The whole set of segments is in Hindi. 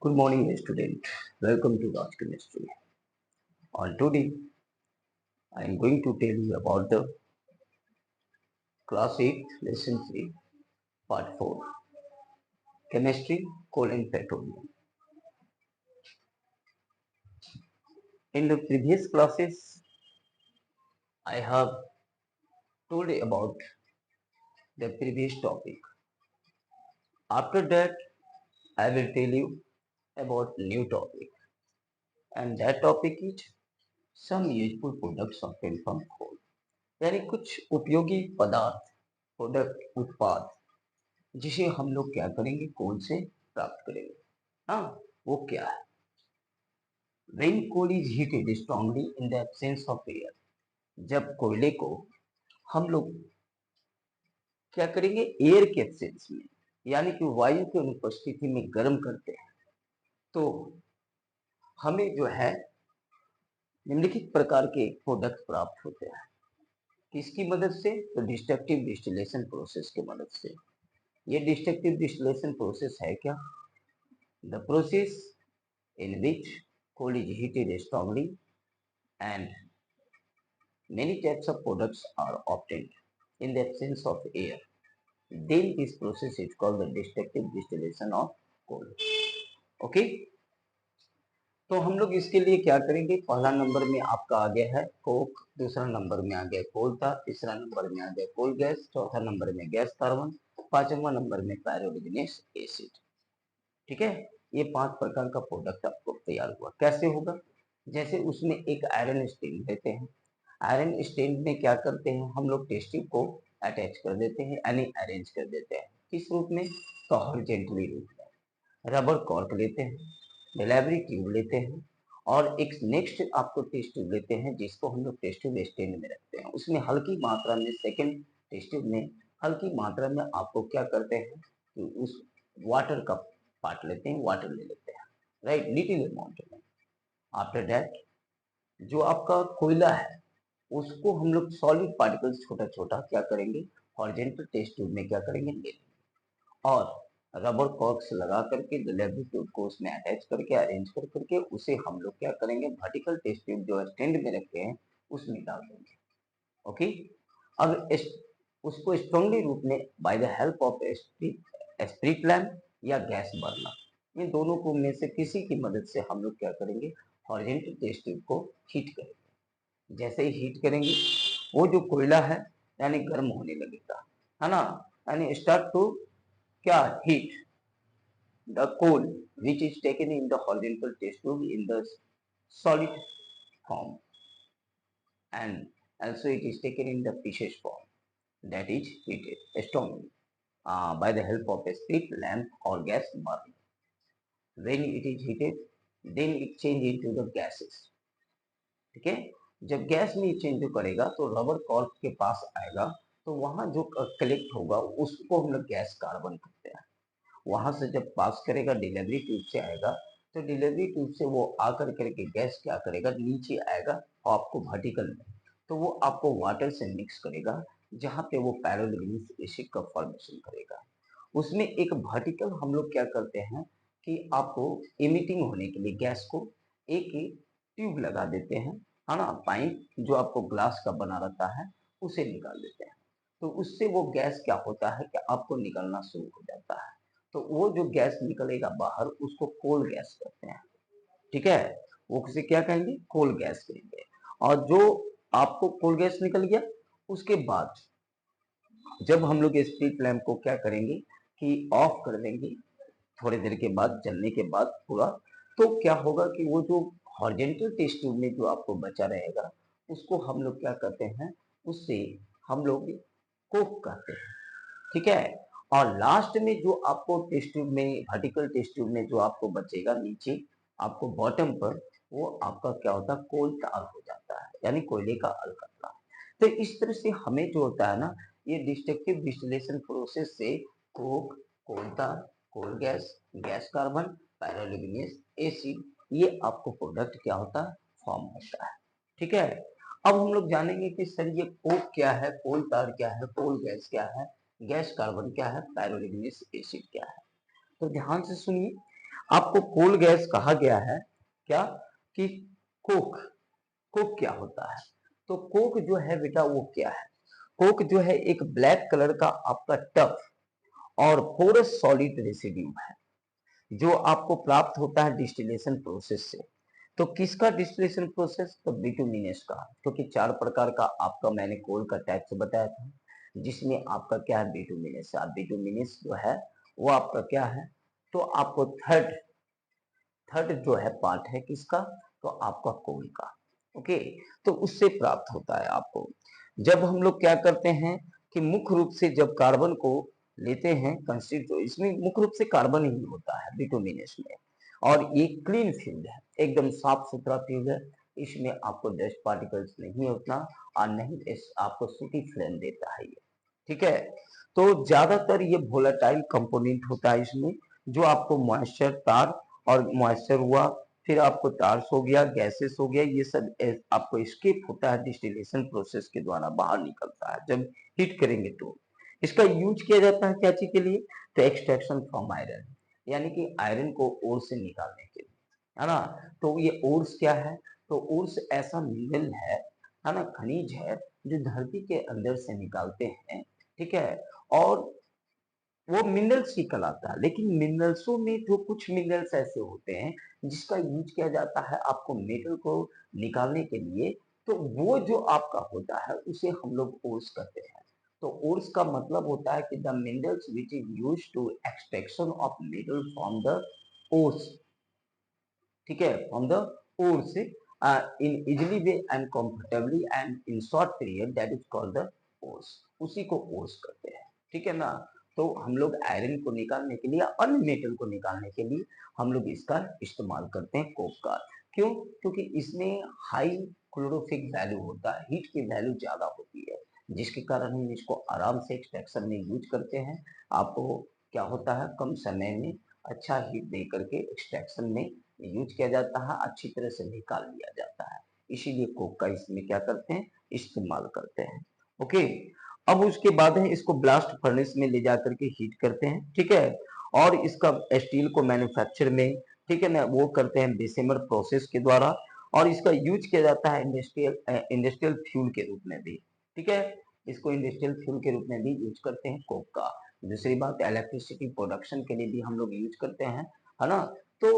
Good morning, student. Welcome to Raj Chemistry. On today, I am going to tell you about the Class 8, Lesson 3, Part 4, Chemistry, Coal and Petroleum. In the previous classes, I have told you about the previous topic. After that, I will tell you about new topic, and that topic is some useful products obtained from coal. यानी कुछ उपयोगी पदार्थ, प्रोडक्ट, उत्पाद जिसे हम लोग क्या करेंगे, कोल से प्राप्त करेंगे। हाँ, वो क्या है? When coal is heated strongly in the absence of air, जब कोयले को हम लोग क्या करेंगे, एयर के एब्सेंस में, यानी कि वायु की अनुपस्थिति में गर्म करते हैं, तो हमें जो है निम्नलिखित प्रकार के प्रोडक्ट प्राप्त होते हैं। किसकी मदद से? तो डिस्ट्रक्टिव डिस्टिलेशन प्रोसेस की मदद से। ये डिस्ट्रक्टिव डिस्टिलेशन प्रोसेस है क्या? The process in which coal is heated strongly and many types of products are obtained in the absence of air. Then this process is called the destructive distillation of coal. Okay? तो हम लोग इसके लिए क्या करेंगे? पहला नंबर में आपका आ गया है कोक, दूसरा नंबर में आ गया कोल था, तीसरा नंबर में आ गया कोल गैस, चौथा नंबर में गैस कार्बन, पांचवा नंबर में पायरोलिग्नेस एसिड। ठीक है, ये 5 प्रकार का प्रोडक्ट आपको तैयार हुआ। कैसे होगा? जैसे उसमें एक आयरन स्टील लेते हैं, आयरन स्टील में क्या करते हैं हम लोग, टेस्ट ट्यूब को अटैच कर देते हैं, यानी अरेंज कर देते हैं। किस रूप में? तो हॉरिजॉन्टली रूप में। रबर कॉर्क लेते हैं, डिलीवरी ट्यूब लेते हैं, और एक नेक्स्ट आपको टेस्ट ट्यूब लेते हैं जिसको हम लोग टेस्ट ट्यूब स्टैंड में रखते हैं। उसमें हल्की मात्रा में, सेकेंड टेस्ट ट्यूब में हल्की मात्रा में आपको क्या करते हैं कि उस वाटर का पार्ट लेते हैं, वाटर ले लेते हैं, राइट, लिटिल अमाउंट में। आफ्टर दैट जो आपका कोयला है उसको हम लोग सॉलिड पार्टिकल्स छोटा छोटा क्या करेंगे, हॉरिजॉन्टल टेस्ट ट्यूब में क्या करेंगे, ले लेंगे, और रबर कॉर्क्स लगा करके डिलीवरी ट्यूब को उसमें अटैच करके अरेंज कर करके उसे हम लोग क्या करेंगे, वर्टिकल टेस्ट ट्यूब जो स्टैंड में रखे हैं उसमें डाल देंगे। ओके, अब उसको स्ट्रांगली रूप में by the help of spirit lamp या गैस बर्नर, इन दोनों को में से किसी की मदद से हम लोग क्या करेंगे, हॉरिजॉन्टल टेस्ट ट्यूब को हीट करेंगे। जैसे ही हीट करेंगे वो जो कोयला है यानी गर्म होने लगेगा, है ना, यानी स्टार्ट टू क्या, heat the coal which is taken in the horizontal test tube in the solid form, and also it is taken in the pieces form, that is heated strongly by the help of a split lamp or gas burner. When it is heated, then it change into the gases. ठीक है, जब गैस में चेंज करेगा तो रबर कॉर्क के पास आएगा, तो वहां जो कलेक्ट होगा उसको हम लोग गैस कार्बन कहते हैं। वहां से जब पास करेगा डिलीवरी ट्यूब से आएगा, तो डिलीवरी ट्यूब से वो आकर करके गैस क्या करेगा, नीचे आएगा आपको वर्टिकल में, तो वो आपको वाटर से मिक्स करेगा, जहाँ पे वो पायरोलिग्निस एसिड का फॉर्मेशन करेगा। उसमें एक वर्टिकल हम लोग क्या करते हैं कि आपको इमिटिंग होने के लिए गैस को एक ट्यूब लगा देते हैं, है ना, पाइप जो आपको ग्लास का बना रहता है उसे निकाल देते हैं, तो उससे वो गैस क्या होता है कि आपको निकलना शुरू हो जाता है। तो वो जो गैस निकलेगा बाहर उसको कोल गैस कहते हैं। ठीक है, वो किसे क्या कहेंगे, कोल गैस कहेंगे। और जो आपको कोल गैस निकल गया, उसके बाद जब हम लोग स्प्लिट लैम्प को क्या करेंगे कि ऑफ कर देंगे, थोड़ी देर के बाद जलने के बाद पूरा, तो क्या होगा कि वो जो हॉरिजॉन्टल टेस्ट ट्यूब में जो आपको बचा रहेगा उसको हम लोग क्या करते हैं, उससे हम लोग कोक कहते हैं। ठीक है, और लास्ट में जो आपको टेस्ट ट्यूब में, वर्टिकल टेस्ट ट्यूब में जो आपको बचेगा नीचे आपको बॉटम पर, वो आपका क्या होता है, कोल tar हो जाता है, यानी कोयले का अलकतरा। तो इस तरह से हमें जो होता है ना, ये डिस्ट्रक्टिव डिस्टिलेशन प्रोसेस से coke, coal tar, coal gas, gas carbon, pyroligneous acid, ये आपको प्रोडक्ट क्या होता है, फॉर्म होता है। ठीक है, अब हम लोग जानेंगे कि सर ये कोक क्या है, कोल tar क्या है, कोल गैस क्या है, गैस कार्बन क्या है, पायरोलिग्नेस एसिड क्या है। तो ध्यान से सुनिए, आपको कोल गैस कहा गया है क्या कि कोक। कोक क्या होता है? तो कोक जो है बेटा वो क्या है? कोक जो है एक ब्लैक कलर का आपका टफ और पोरस सॉलिड रेसिड्यू है जो आपको प्राप्त होता है डिस्टिलेशन प्रोसेस से। तो किसका डिस्टिलेशन प्रोसेस? तो बिटुमिनस का, क्योंकि चार प्रकार का आपका मैंने कोल का टाइप्स बताया था, जिसमें आपका क्या है बिटुमिनस। आप बिटुमिनस जो है वो आपका क्या है? तो आपको थर्ड थर्ड जो है पार्ट है किसका? तो आपका कोल का। ओके, तो उससे प्राप्त होता है आपको। जब हम लोग क्या करते हैं कि मुख्य रूप से जब कार्बन को लेते हैं कंसिडर, तो इसमें मुख्य रूप से कार्बन ही होता है बिटुमिनस में। और ये क्लीन फ्यूल है, एकदम साफ सुथरा फ्यूल है। इसमें आपको डस्ट पार्टिकल्स नहीं होता और नहीं इस आपको सूटी फ्लेम देता है ये। ठीक है, तो ज्यादातर ये वोलेटाइल कंपोनेंट होता है इसमें, जो आपको मॉइस्चर तार और मॉइस्चर हुआ, फिर आपको टार्स हो गया, गैसेस हो गया, ये सब आपको स्केप होता है डिस्टिलेशन प्रोसेस के द्वारा बाहर निकलता है जब हीट करेंगे तो। इसका यूज किया जाता है क्या चीज के लिए? तो एक्सट्रैक्शन फ्रॉम आयरन, यानी कि आयरन को ओर से निकालने के लिए, है ना। तो ये ओर्स क्या है? तो ओर्स ऐसा मिनरल है ना, खनिज है, जो धरती के अंदर से निकालते हैं। ठीक है, और वो मिनरल्स ही कहलाता है। लेकिन मिनरल्सों में जो कुछ मिनरल्स ऐसे होते हैं जिसका यूज किया जाता है आपको मेटल को निकालने के लिए, तो वो जो आपका होता है उसे हम लोग ओर्स कहते हैं। तो ओर्स का मतलब होता है कि the minerals which is use to extraction of metal from the ores. ठीक है, from the ores in easily way and comfortably and in short period, that is called the ores. उसी को ओर्स कहते हैं। ठीक है ना। तो हम लोग आयरन को निकालने के लिए, अन्य मेटल को निकालने के लिए हम लोग इसका इस्तेमाल करते हैं कोक का। क्यों? क्योंकि इसमें हाई क्लोरोफिक वैल्यू होता है, हीट की वैल्यू ज्यादा होती है, जिसके कारण हम इसको आराम से एक्सट्रैक्शन में यूज करते हैं। आपको क्या होता है, कम समय में अच्छा हीट दे करके एक्सट्रैक्शन में यूज किया जाता है, अच्छी तरह से निकाल लिया जाता है। इसीलिए कोक का इसमें क्या करते हैं, इस्तेमाल करते हैं। ओके, अब उसके बाद है इसको ब्लास्ट फर्नेस में ले जाकर के हीट करते हैं। ठीक है, और इसका स्टील को मैन्युफैक्चर में, ठीक है ना, वो करते हैं बेसेमर प्रोसेस के द्वारा। और इसका यूज किया जाता है इंडस्ट्रियल फ्यूल के रूप में भी। ठीक है, इसको इंडस्ट्रियल फ्यूल के रूप में भी यूज करते हैं कोक का। दूसरी बात, इलेक्ट्रिसिटी प्रोडक्शन के लिए भी हम लोग यूज करते हैं, है ना। तो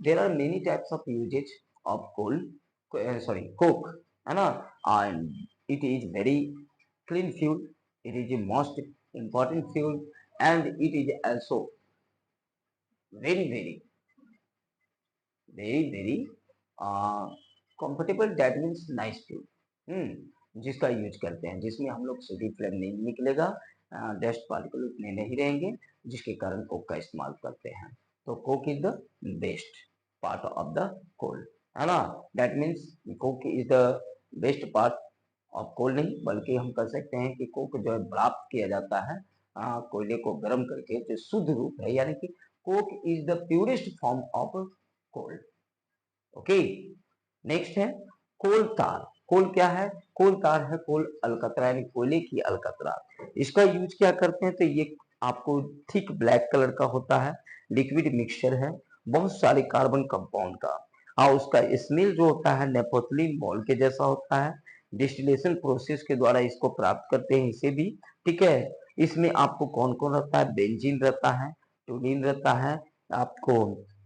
there are many types of usage of coke, है ना। And it is very clean fuel, it is the most important fuel, and it is also very very very comfortable, that means nice fuel। जिसका यूज करते हैं, जिसमें हम लोग सीधी फ्लेम नहीं निकलेगा, डस्ट पार्टिकल उतने नहीं रहेंगे, जिसके कारण कोक का इस्तेमाल करते हैं। तो coke is the best part of the coal, है ना। That means coke is the best part of coal, नहीं बल्कि हम कह सकते हैं कि कोक जो है प्राप्त किया जाता है कोयले को गर्म करके, जो शुद्ध रूप है, यानी कि coke is the purest form of coal. Okay, next है कोल तार। कोल क्या है? कोल तार है कोल अलकतरा, यानी कोयले की अलकतरा। इसका यूज क्या करते हैं? तो ये आपको थिक ब्लैक कलर का होता है, लिक्विड मिक्सचर है, बहुत सारे कार्बन कंपाउंड का। हाँ, उसका स्मेल जो होता है नेपोथिलीन बॉल के जैसा होता है। डिस्टिलेशन प्रोसेस के द्वारा इसको प्राप्त करते हैं इसे भी। ठीक है, इसमें आपको कौन कौन रहता है? बेंजीन रहता है, टोलिन रहता है, आपको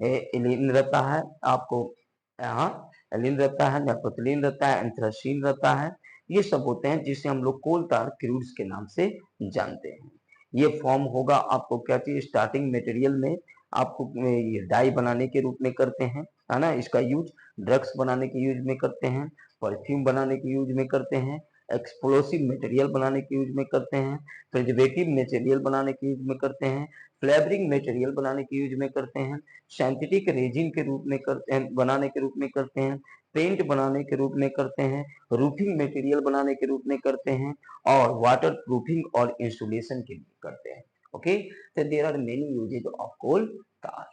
एलिन रहता है, आपको यहाँ एलिन रहता है, नेपोथिलीन रहता है, एंथ्रासीन रहता है। ये सब होते हैं जिसे हम लोग कोल तार क्रूड्स के नाम से जानते हैं। ये फॉर्म होगा आपको क्या चाहिए, स्टार्टिंग मटेरियल में आपको ये डाई बनाने के रूप में करते हैं, है ना। इसका यूज ड्रग्स बनाने के यूज में करते हैं, परफ्यूम बनाने के यूज में करते हैं, एक्सप्लोसिव मटेरियल बनाने के यूज में करते हैं, प्रिजर्वेटिव मटेरियल बनाने के यूज में करते हैं, फ्लेवरिंग मटेरियल बनाने के यूज में करते हैं, सिंथेटिक रेजिन के रूप में करते हैं, बनाने के रूप में करते हैं, पेंट बनाने के रूप में करते हैं, रूफिंग मटेरियल बनाने के रूप में करते हैं, और वाटर प्रूफिंग और इंसुलेशन के लिए करते हैं। ओके, तो there are many usages of coal tar.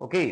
Okay,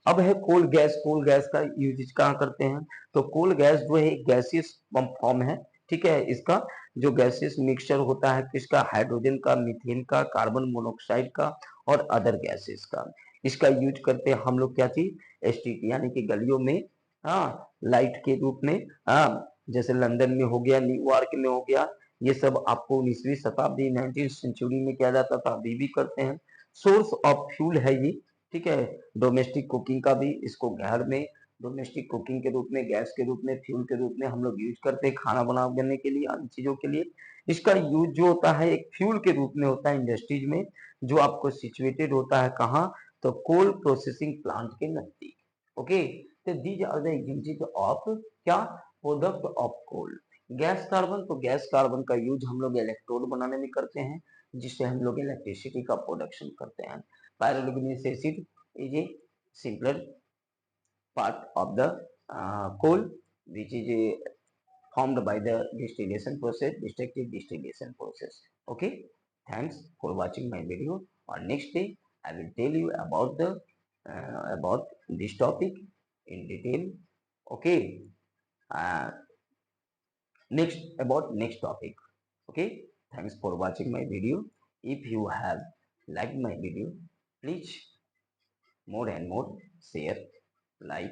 अब है कोल गैस। कोल गैस का यूज कहाँ करते हैं? तो कोल गैस जो है गैसियस फॉर्म है। ठीक है, इसका जो गैसियस मिक्सचर होता है किसका? हाइड्रोजन का, मीथेन का, कार्बन मोनोऑक्साइड का और अदर गैसेस का। इसका यूज करते हैं हम लोग क्या चीज स्ट्रीट यानी कि गलियों में, हाँ, लाइट के रूप में, हाँ, जैसे लंदन में हो गया, न्यूयॉर्क में हो गया, ये सब आपको 19वीं शताब्दी 19th सेंचुरी में किया जाता था, अभी भी करते हैं। सोर्स ऑफ फ्यूल है ये, ठीक है। डोमेस्टिक कुकिंग का भी इसको घर में डोमेस्टिक कुकिंग के रूप में, गैस के रूप में, फ्यूल के रूप में हम लोग यूज करते हैं खाना बनाने के लिए, अन्य चीजों के लिए। इसका यूज जो होता है एक फ्यूल के रूप में होता है इंडस्ट्रीज में, जो आपको सिचुएटेड होता है कहाँ, तो कोल प्रोसेसिंग प्लांट के नजदीक। ओके, तो these are the example of क्या, product of coal. Gas carbon, तो गैस कार्बन का यूज हम लोग इलेक्ट्रोड बनाने में करते हैं, जिससे हम लोग इलेक्ट्रिसिटी का प्रोडक्शन करते हैं। Pyroligneous acid is a simpler part of the coal, which is formed by the distillation process, destructive distillation process. Okay, thanks for watching my video. On next day I will tell you about the about this topic in detail. Okay, uh, next about next topic. Okay, thanks for watching my video. If you have liked my video, please more and more share, like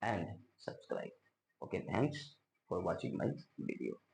and subscribe. Okay, thanks for watching my video.